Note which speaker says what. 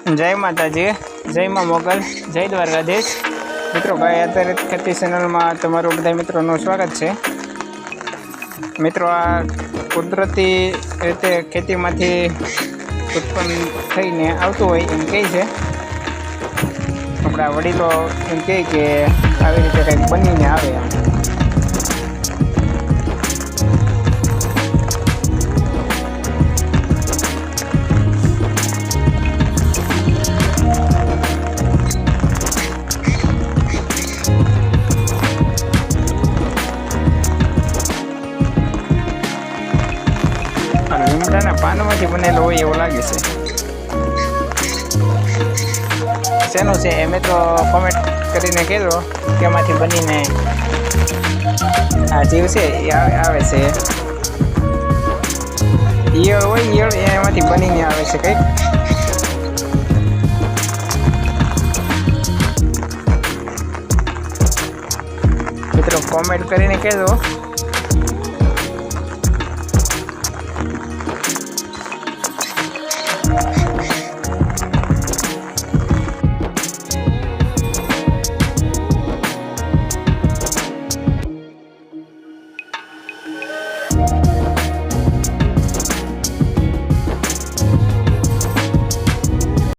Speaker 1: જય માતાજી, જય માં મોગલ, જય દ્વારકાધીશ. મિત્રો ભાઈ અત્યારે ખેતી ચેનલમાં તમારું બધા મિત્રોનું સ્વાગત છે. મિત્રો આ કુદરતી રીતે ખેતીમાંથી ઉત્પન્ન થઈને આવતું હોય એમ કહે છે. આપણા વડીલો એમ કહે કે આવી રીતે કંઈક બનીને આવે એમ. લીમડાના પાનમાંથી બનેલો હોય એવું લાગે છે. શેનું છે એ મિત્રો કોમેન્ટ કરીને કહેજો કે એમાંથી બનીને આ જીવ છે એ આવે છે. ઈયળ હોય, ઈયળ એમાંથી બનીને આવે છે કંઈક. મિત્રો કોમેન્ટ કરીને કહેજો.